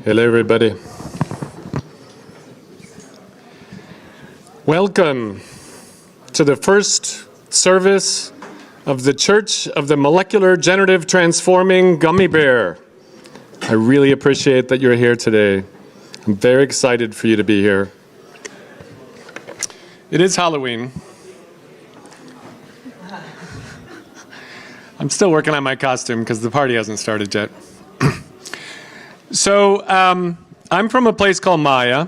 Hello, everybody. Welcome to the first service of the Church of the Molecular Generative Transforming Gummy Bear. I really appreciate that you're here today. I'm very excited for you to be here. It is Halloween. I'm still working on my costume because the party hasn't started yet. So I'm from a place called Maya.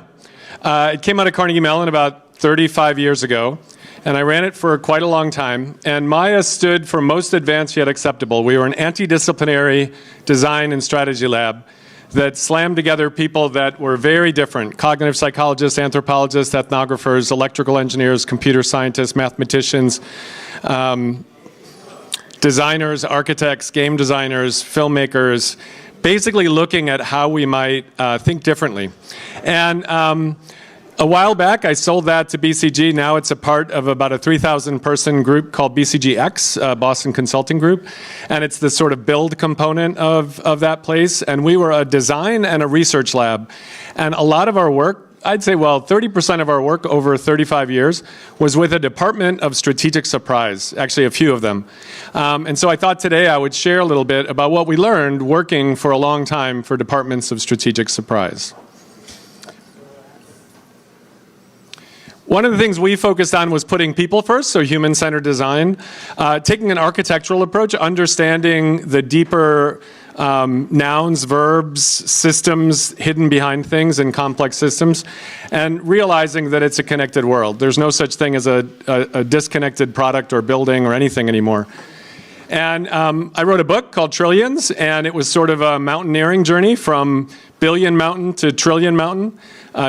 It came out of Carnegie Mellon about 35 years ago, and I ran it for quite a long time. And Maya stood for most advanced yet acceptable. We were an anti-disciplinary design and strategy lab that slammed together people that were very different: cognitive psychologists, anthropologists, ethnographers, electrical engineers, computer scientists, mathematicians, designers, architects, game designers, filmmakers, basically looking at how we might think differently. And a while back, I sold that to BCG. Now it's a part of about a 3,000-person group called BCGX, Boston Consulting Group. And it's the sort of build component of that place. And we were a design and a research lab. And a lot of our work, I'd say, 30% of our work over 35 years was with a department of strategic surprise, actually a few of them. And so I thought today I would share a little bit about what we learned working for a long time for departments of strategic surprise. One of the things we focused on was putting people first, so human-centered design, taking an architectural approach, understanding the deeper nouns, verbs, systems hidden behind things in complex systems, and realizing that it's a connected world. There's no such thing as a disconnected product or building or anything anymore. And I wrote a book called Trillions, and it was sort of a mountaineering journey from billion mountain to trillion mountain.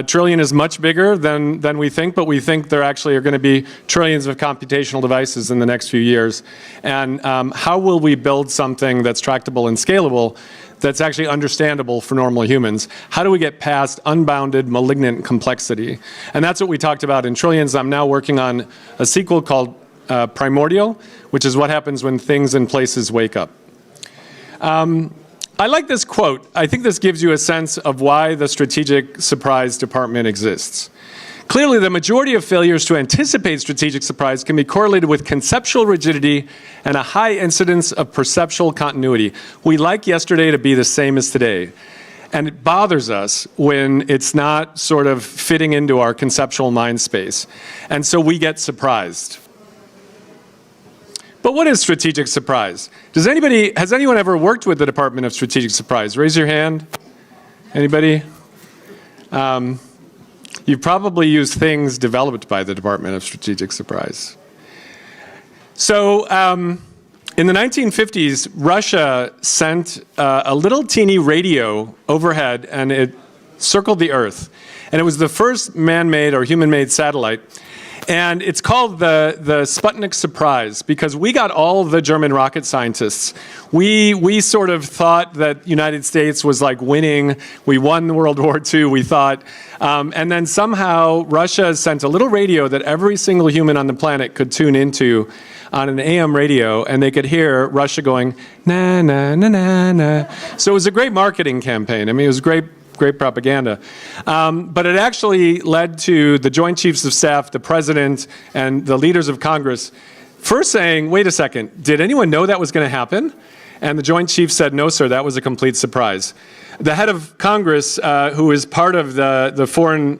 Trillion is much bigger than we think, but we think there actually are going to be trillions of computational devices in the next few years. And how will we build something that's tractable and scalable, that's actually understandable for normal humans? How do we get past unbounded malignant complexity? And that's what we talked about in Trillions. I'm now working on a sequel called Primordial, which is what happens when things and places wake up. I like this quote. I think this gives you a sense of why the strategic surprise department exists. Clearly, the majority of failures to anticipate strategic surprise can be correlated with conceptual rigidity and a high incidence of perceptual continuity. We like yesterday to be the same as today. And it bothers us when it's not sort of fitting into our conceptual mind space. And so we get surprised. But what is strategic surprise? Has anyone ever worked with the Department of Strategic Surprise? Raise your hand. Anybody? You've probably used things developed by the Department of Strategic Surprise. So in the 1950s, Russia sent a little teeny radio overhead, and it circled the Earth. And it was the first man-made or human-made satellite. And it's called the Sputnik Surprise because we got all the German rocket scientists. We sort of thought that the United States was like winning. We won World War II, we thought. And then somehow Russia sent a little radio that every single human on the planet could tune into on an AM radio, and they could hear Russia going, na, na, na, na, na. So it was a great marketing campaign. I mean, it was great propaganda. But it actually led to the Joint Chiefs of Staff, the President, and the leaders of Congress first saying, wait a second, did anyone know that was going to happen? And the Joint Chiefs said, no, sir, that was a complete surprise. The head of Congress, who is part of the Foreign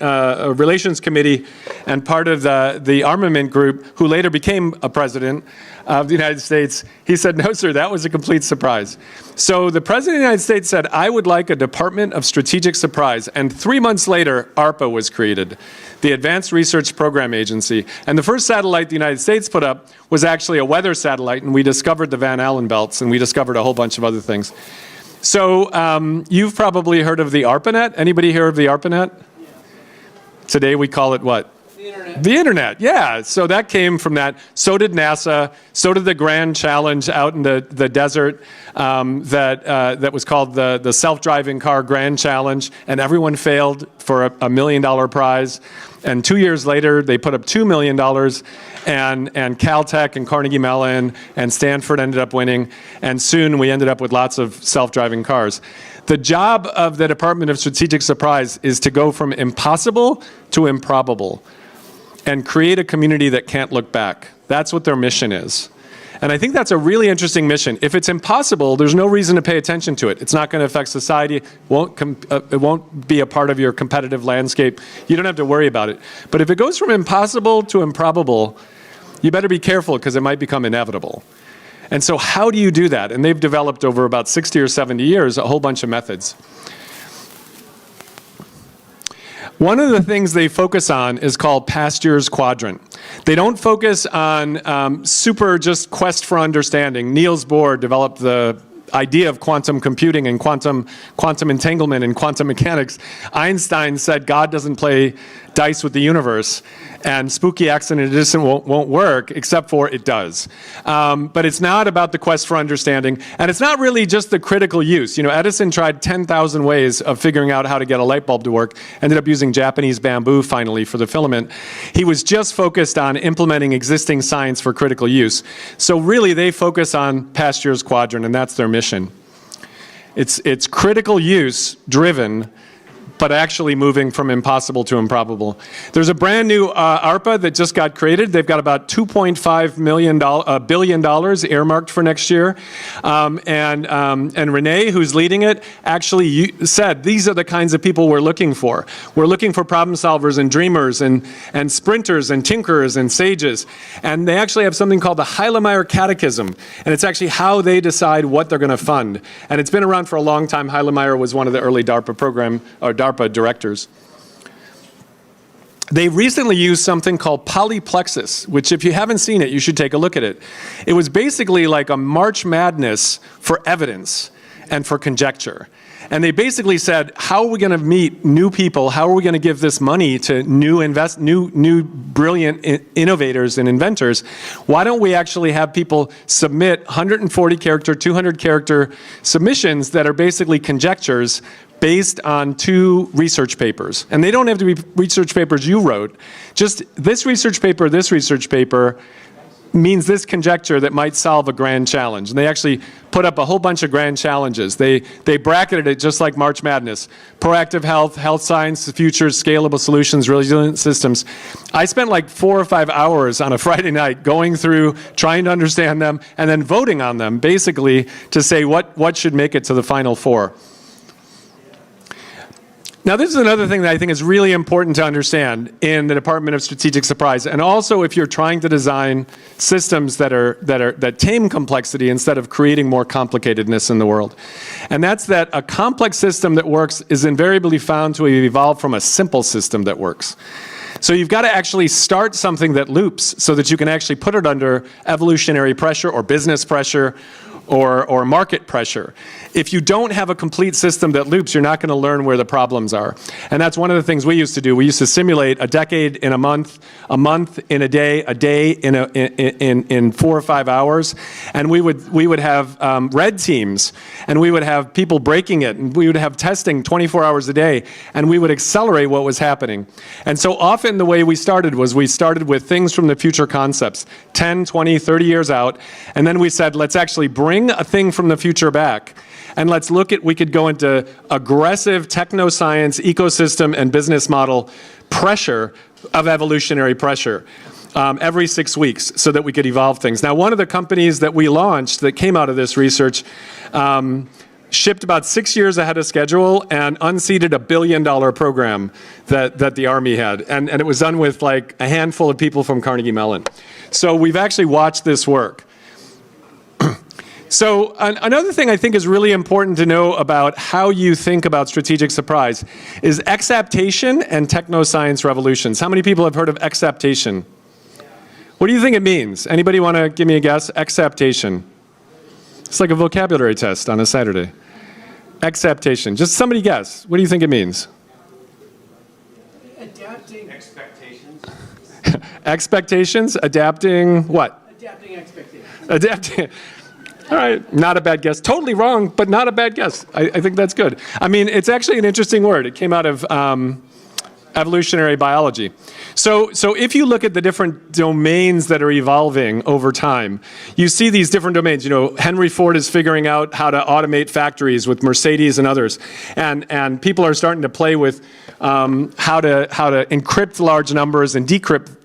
Relations Committee and part of the armament group, who later became a president of the United States, he said, no, sir, that was a complete surprise. So the President of the United States said, I would like a Department of Strategic Surprise. And 3 months later, ARPA was created, the Advanced Research Program Agency. And the first satellite the United States put up was actually a weather satellite, and we discovered the Van Allen belts, and we discovered a whole bunch of other things. So you've probably heard of the ARPANET. Anybody hear of the ARPANET? Today we call it what? The internet, yeah. So that came from that. So did NASA. So did the Grand Challenge out in the desert that was called the Self-Driving Car Grand Challenge. And everyone failed for a $1 million prize. And 2 years later, they put up $2 million. And Caltech and Carnegie Mellon and Stanford ended up winning. And soon we ended up with lots of self-driving cars. The job of the Department of Strategic Surprise is to go from impossible to improbable and create a community that can't look back. That's what their mission is. And I think that's a really interesting mission. If it's impossible, there's no reason to pay attention to it. It's not going to affect society. It won't be a part of your competitive landscape. You don't have to worry about it. But if it goes from impossible to improbable, you better be careful because it might become inevitable. And so how do you do that? And they've developed over about 60 or 70 years a whole bunch of methods. One of the things they focus on is called past year's quadrant. They don't focus on super just quest for understanding. Niels Bohr developed the idea of quantum computing and quantum entanglement and quantum mechanics. Einstein said God doesn't play dice with the universe, and spooky accident addition won't work, except for it does. But it's not about the quest for understanding, and it's not really just the critical use. You know, Edison tried 10,000 ways of figuring out how to get a light bulb to work, ended up using Japanese bamboo finally for the filament. He was just focused on implementing existing science for critical use. So really they focus on past year's quadrant, and that's their mission. It's critical use driven, but actually moving from impossible to improbable. There's a brand new ARPA that just got created. They've got about $2.5 billion earmarked for next year. And Renee, who's leading it, actually said these are the kinds of people we're looking for. We're looking for problem solvers and dreamers and sprinters and tinkerers and sages. And they actually have something called the Heilemeyer Catechism. And it's actually how they decide what they're going to fund. And it's been around for a long time. Heilemeyer was one of the early DARPA directors. They recently used something called polyplexus, which if you haven't seen it, you should take a look at it. It was basically like a March Madness for evidence and for conjecture. And they basically said, how are we going to meet new people? How are we going to give this money to new brilliant innovators and inventors? Why don't we actually have people submit 140 character, 200 character submissions that are basically conjectures based on 2 research papers. And they don't have to be research papers you wrote. Just this research paper means this conjecture that might solve a grand challenge. And they actually put up a whole bunch of grand challenges. They bracketed it just like March Madness. Proactive health, health science, futures, scalable solutions, resilient systems. I spent like 4 or 5 hours on a Friday night going through, trying to understand them, and then voting on them, basically, to say what should make it to the final 4. Now, this is another thing that I think is really important to understand in the Department of Strategic Surprise, and also if you're trying to design systems that tame complexity instead of creating more complicatedness in the world. And that's that a complex system that works is invariably found to have evolved from a simple system that works. So you've got to actually start something that loops so that you can actually put it under evolutionary pressure or business pressure or market pressure. If you don't have a complete system that loops, you're not going to learn where the problems are. And that's one of the things we used to do. We used to simulate a decade in a month in a day in 4 or 5 hours. And we would have red teams, and we would have people breaking it, and we would have testing 24 hours a day, and we would accelerate what was happening. And so often the way we started was we started with things from the future concepts, 10, 20, 30 years out, and then we said, let's actually bring a thing from the future back. And let's look at, we could go into aggressive techno-science, ecosystem, and business model pressure of evolutionary pressure every 6 weeks so that we could evolve things. Now, one of the companies that we launched that came out of this research shipped about 6 years ahead of schedule and unseated $1 billion program that the Army had. And it was done with like a handful of people from Carnegie Mellon. So we've actually watched this work. So another thing I think is really important to know about how you think about strategic surprise is exaptation and technoscience revolutions. How many people have heard of exaptation? What do you think it means? Anybody want to give me a guess? Exaptation. It's like a vocabulary test on a Saturday. Exaptation. Just somebody guess. What do you think it means? Adapting expectations. Expectations, adapting, what? Adapting expectations. Adapting. All right, not a bad guess. Totally wrong, but not a bad guess. I think that's good. I mean, it's actually an interesting word. It came out of evolutionary biology. So if you look at the different domains that are evolving over time, you see these different domains. You know, Henry Ford is figuring out how to automate factories with Mercedes and others, and people are starting to play with how to encrypt large numbers and decrypt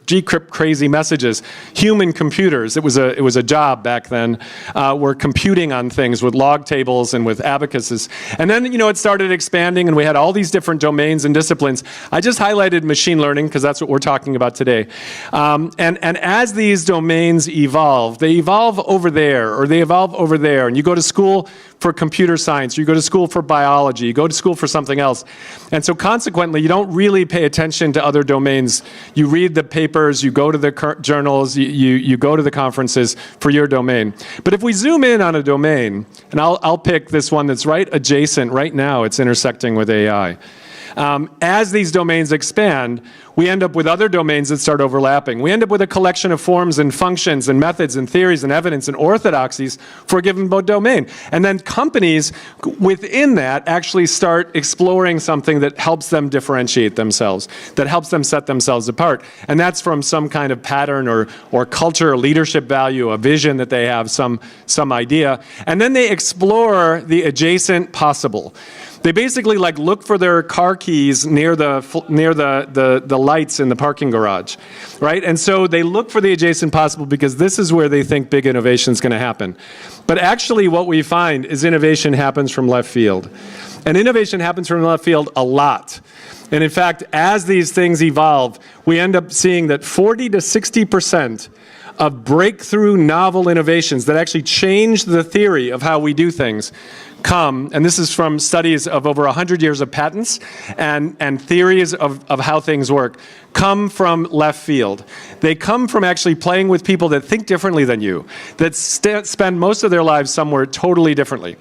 crazy messages. Human computers, it was a job back then, were computing on things with log tables and with abacuses. And then, you know, it started expanding and we had all these different domains and disciplines. I just highlighted machine learning because that's what we're talking about today. And as these domains evolve, they evolve over there or they evolve over there. And you go to school for computer science, you go to school for biology, you go to school for something else. And so consequently, you don't really pay attention to other domains. You read the papers, you go to the journals, you go to the conferences for your domain. But if we zoom in on a domain, and I'll pick this one that's right adjacent, right now it's intersecting with AI. As these domains expand, we end up with other domains that start overlapping. We end up with a collection of forms and functions and methods and theories and evidence and orthodoxies for a given domain. And then companies within that actually start exploring something that helps them differentiate themselves, that helps them set themselves apart. And that's from some kind of pattern or culture or leadership value, a vision that they have, some idea. And then they explore the adjacent possible. They basically like look for their car keys near the lights in the parking garage, right? And so they look for the adjacent possible because this is where they think big innovation is going to happen. But actually what we find is innovation happens from left field. And innovation happens from left field a lot. And in fact, as these things evolve, we end up seeing that 40 to 60% of breakthrough novel innovations that actually change the theory of how we do things come, and this is from studies of over 100 years of patents and theories of how things work, come from left field. They come from actually playing with people that think differently than you, that spend most of their lives somewhere totally differently.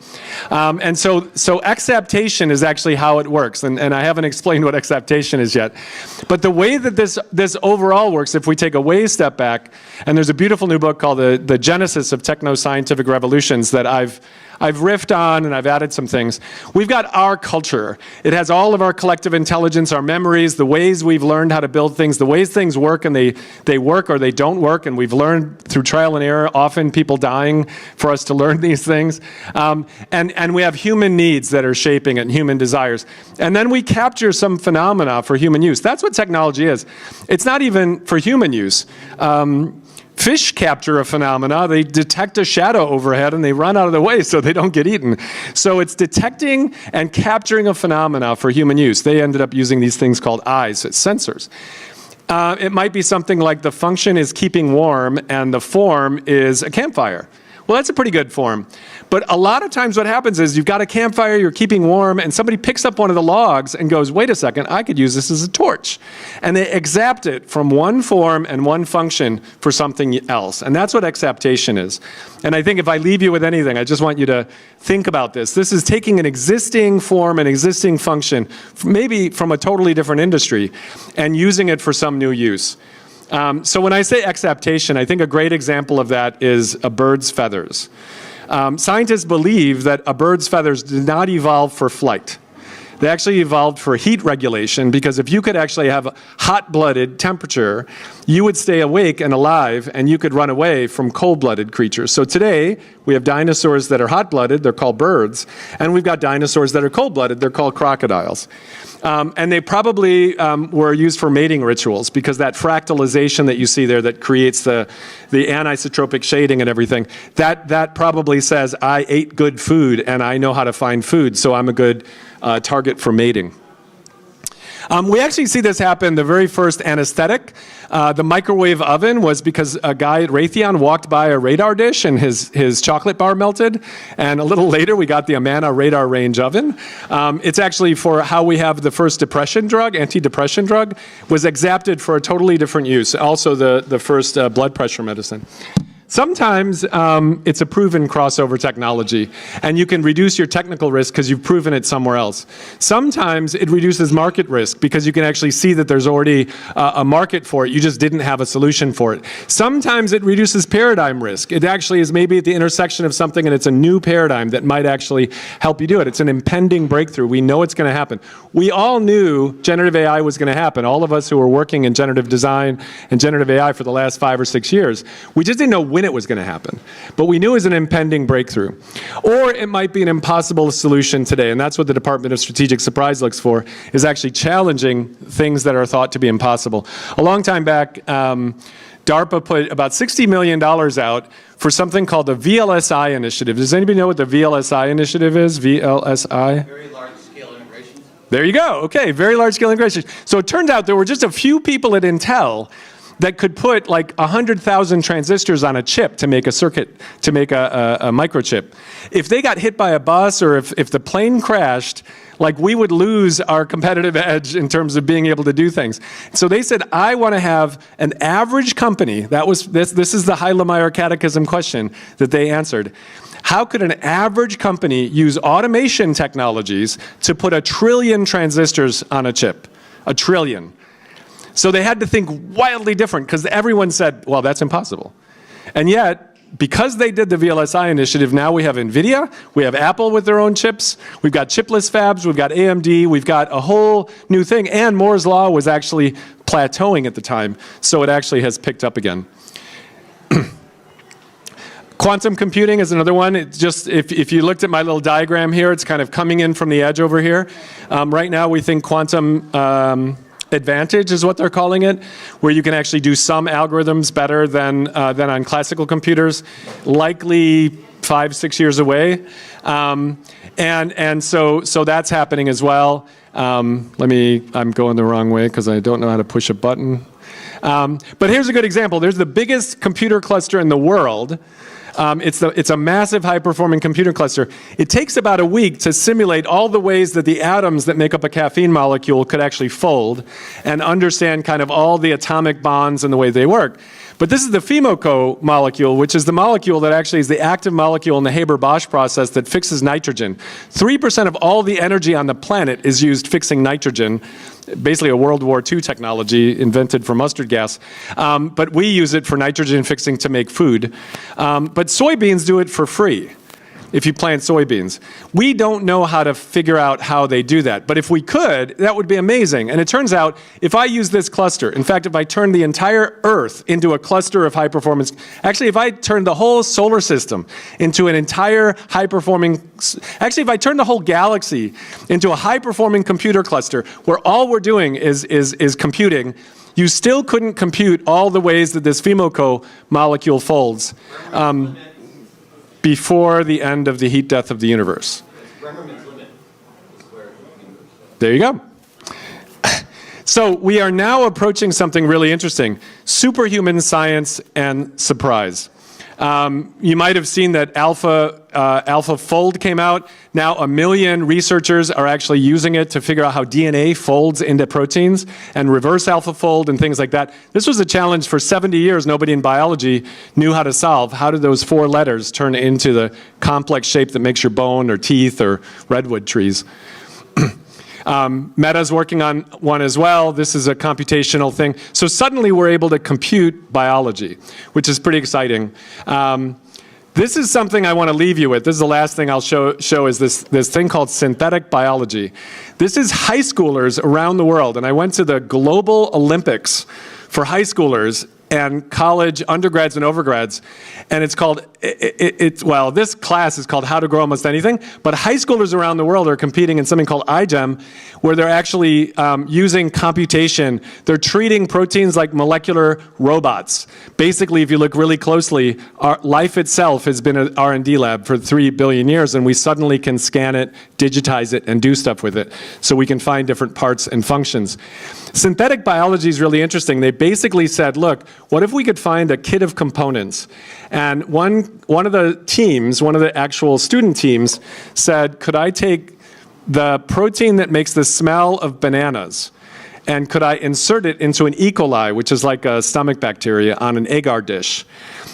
And so acceptation is actually how it works, and I haven't explained what acceptation is yet. But the way that this overall works, if we take a way step back, and there's a beautiful new book called The Genesis of Techno-Scientific Revolutions that I've riffed on and I've added some things. We've got our culture. It has all of our collective intelligence, our memories, the ways we've learned how to build things, the ways things work, and they work or they don't work, and we've learned through trial and error, often people dying for us to learn these things. And we have human needs that are shaping it, and human desires. And then we capture some phenomena for human use. That's what technology is. It's not even for human use. Fish capture a phenomena, they detect a shadow overhead and they run out of the way so they don't get eaten. So it's detecting and capturing a phenomena for human use. They ended up using these things called eyes, it's sensors. It might be something like the function is keeping warm and the form is a campfire. Well, that's a pretty good form. But a lot of times what happens is you've got a campfire, you're keeping warm, and somebody picks up one of the logs and goes, wait a second, I could use this as a torch. And they exapt it from one form and one function for something else. And that's what exaptation is. And I think if I leave you with anything, I just want you to think about this. This is taking an existing form, an existing function, maybe from a totally different industry, and using it for some new use. So when I say exaptation, I think a great example of that is a bird's feathers. Scientists believe that a bird's feathers did not evolve for flight. They actually evolved for heat regulation, because if you could actually have a hot-blooded temperature, you would stay awake and alive, and you could run away from cold-blooded creatures. So today, we have dinosaurs that are hot-blooded, they're called birds, and we've got dinosaurs that are cold-blooded, they're called crocodiles. And they probably were used for mating rituals, because that fractalization that you see there that creates the anisotropic shading and everything, that probably says, I ate good food and I know how to find food, so I'm a good target for mating. We actually see this happen, the very first anesthetic. The microwave oven was because a guy at Raytheon walked by a radar dish and his chocolate bar melted. And a little later, we got the Amana radar range oven. It's actually for how we have the first depression drug, antidepressant drug, was exapted for a totally different use. Also the first blood pressure medicine. Sometimes it's a proven crossover technology, and you can reduce your technical risk because you've proven it somewhere else. Sometimes it reduces market risk because you can actually see that there's already a market for it. You just didn't have a solution for it. Sometimes it reduces paradigm risk. It actually is maybe at the intersection of something, and it's a new paradigm that might actually help you do it. It's an impending breakthrough. We know it's going to happen. We all knew generative AI was going to happen. All of us who were working in generative design and generative AI for the last 5 or 6 years, we just didn't know when it was going to happen. But we knew it was an impending breakthrough. Or it might be an impossible solution today, and that's what the Department of Strategic Surprise looks for, is actually challenging things that are thought to be impossible. A long time back, DARPA put about $60 million out for something called the VLSI initiative. Does anybody know what the VLSI initiative is? VLSI? Very large-scale integration. There you go. Okay, very large-scale integration. So it turns out there were just a few people at Intel that could put like 100,000 transistors on a chip to make a circuit, to make a microchip. If they got hit by a bus or if the plane crashed, like we would lose our competitive edge in terms of being able to do things. So they said, I want to have an average company. That was this is the Heilemeyer Catechism question that they answered. How could an average company use automation technologies to put 1 trillion transistors on a chip? 1 trillion. So they had to think wildly different because everyone said, well, that's impossible. And yet, because they did the VLSI initiative, now we have NVIDIA, we have Apple with their own chips, we've got chipless fabs, we've got AMD, we've got a whole new thing, and Moore's Law was actually plateauing at the time, so it actually has picked up again. Quantum computing is another one. It's just, if you looked at my little diagram here, it's kind of coming in from the edge over here. Right now we think quantum advantage is what they're calling it, where you can actually do some algorithms better than on classical computers, likely 5-6 years away. And so that's happening as well. I'm going the wrong way because I don't know how to push a button. But here's a good example. There's the biggest computer cluster in the world. It's a massive high-performing computer cluster. It takes about a week to simulate all the ways that the atoms that make up a caffeine molecule could actually fold and understand kind of all the atomic bonds and the way they work. But this is the FeMoCo molecule, which is the molecule that actually is the active molecule in the Haber-Bosch process that fixes nitrogen. 3% of all the energy on the planet is used fixing nitrogen, basically a World War II technology invented for mustard gas. But we use it for nitrogen fixing to make food. But soybeans do it for free if you plant soybeans. We don't know how to figure out how they do that. But if we could, that would be amazing. And it turns out, if I use this cluster, in fact, if I turn the entire Earth into a cluster of high performance, actually, if I turn the whole solar system into an entire high performing, actually, if I turn the whole galaxy into a high performing computer cluster, where all we're doing is computing, you still couldn't compute all the ways that this FeMoCo molecule folds. Before the end of the heat death of the universe. There you go. So we are now approaching something really interesting. Superhuman science and surprise. You might have seen that AlphaFold came out. Now 1 million researchers are actually using it to figure out how DNA folds into proteins and reverse AlphaFold and things like that. This was a challenge for 70 years nobody in biology knew how to solve. How did those 4 letters turn into the complex shape that makes your bone or teeth or redwood trees? Meta's working on one as well. This is a computational thing. So suddenly we're able to compute biology, which is pretty exciting. This is something I want to leave you with. This is the last thing I'll show is this thing called synthetic biology. This is high schoolers around the world. And I went to the Global Olympics for high schoolers and college undergrads and overgrads. And it's called, well, this class is called How to Grow Almost Anything, but high schoolers around the world are competing in something called iGEM, where they're actually using computation. They're treating proteins like molecular robots. Basically, if you look really closely, our life itself has been an R&D lab for 3 billion years, and we suddenly can scan it, digitize it, and do stuff with it. So we can find different parts and functions. Synthetic biology is really interesting. They basically said, look, what if we could find a kit of components? And one of the teams, one of the actual student teams, said, could I take the protein that makes the smell of bananas And could I insert it into an E. coli, which is like a stomach bacteria, on an agar dish?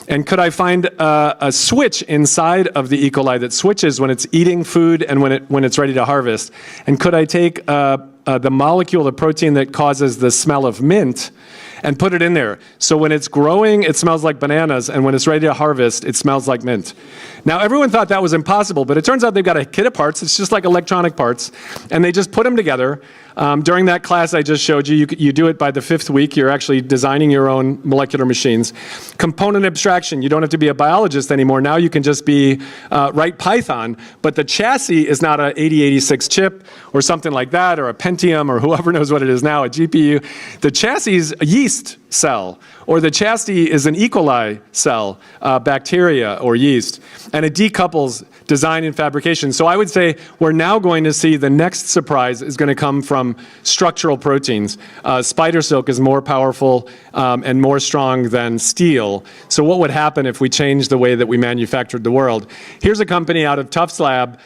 And could I find a switch inside of the E. coli that switches when it's eating food and when it's ready to harvest? And could I take the molecule, the protein that causes the smell of mint, and put it in there? So when it's growing, it smells like bananas, and when it's ready to harvest, it smells like mint. Now, everyone thought that was impossible, but it turns out they've got a kit of parts. It's just like electronic parts, and they just put them together. During that class I just showed you, you do it by the 5th week. You're actually designing your own molecular machines. Component abstraction. You don't have to be a biologist anymore. Now you can just write Python, but the chassis is not a 8086 chip or something like that, or a Pentium, or whoever knows what it is now, a GPU. The chassis is a yeast cell, or the chassis is an E. coli cell, bacteria or yeast, and it decouples design and fabrication. So I would say we're now going to see the next surprise is going to come from structural proteins. Spider silk is more powerful and more strong than steel. So what would happen if we changed the way that we manufactured the world? Here's a company out of Tufts Lab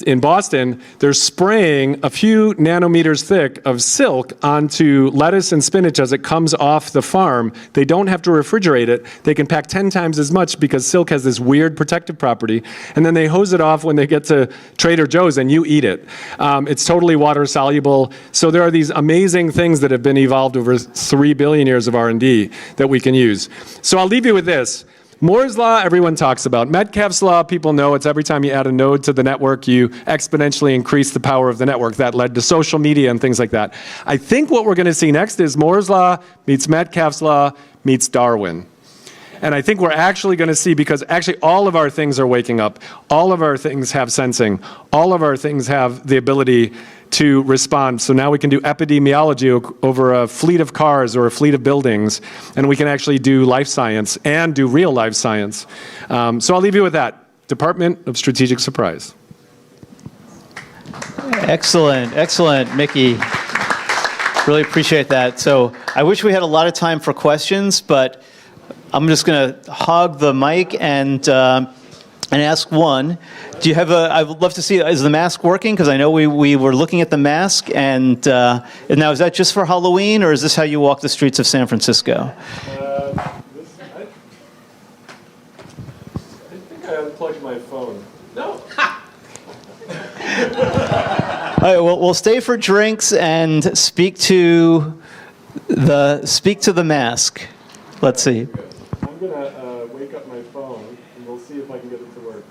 in Boston. They're spraying a few nanometers thick of silk onto lettuce and spinach as it comes off the farm. They don't have to refrigerate it. They can pack 10 times as much because silk has this weird protective property. And then they hose it off when they get to Trader Joe's and you eat it. It's totally water soluble. So there are these amazing things that have been evolved over 3 billion years of R&D that we can use. So I'll leave you with this. Moore's law, everyone talks about. Metcalfe's law, people know it's every time you add a node to the network, you exponentially increase the power of the network. That led to social media and things like that. I think what we're going to see next is Moore's law meets Metcalfe's law meets Darwin. And I think we're actually going to see, because actually all of our things are waking up. All of our things have sensing. All of our things have the ability to respond. So now we can do epidemiology over a fleet of cars or a fleet of buildings, and we can actually do life science and do real life science. So I'll leave you with that. Department of Strategic Surprise. Excellent, excellent, Mickey. Really appreciate that. So I wish we had a lot of time for questions, but I'm just going to hog the mic and ask one. Do you have I would love to see, is the mask working? Because I know we were looking at the mask, and now is that just for Halloween, or is this how you walk the streets of San Francisco? I think I unplugged my phone. No. All right, well, we'll stay for drinks and speak to the mask. Let's see. I'm going to wake up my phone, and we'll see if I can get it to work.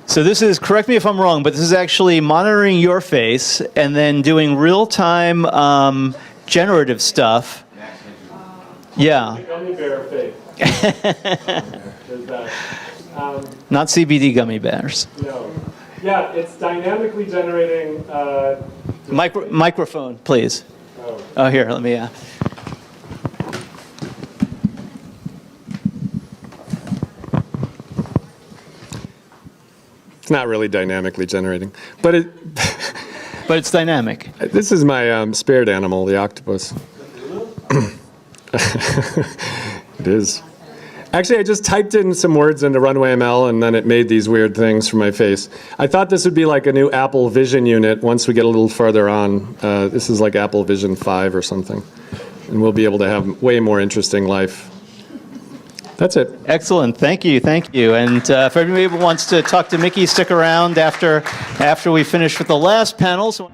So this is, correct me if I'm wrong, but this is actually monitoring your face and then doing real-time generative stuff. Yeah. Gummy bear face. Not CBD gummy bears. No. Yeah, it's dynamically generating. Microphone, please. Oh, here, let me. It's not really dynamically generating, but but it's dynamic. This is my spirit animal, the octopus. It is. Actually, I just typed in some words into Runway ML, and then it made these weird things for my face. I thought this would be like a new Apple Vision unit once we get a little further on. This is like Apple Vision 5 or something. And we'll be able to have way more interesting life. That's it. Excellent. Thank you. Thank you. And for anybody who wants to talk to Mickey, stick around after we finish with the last panel. So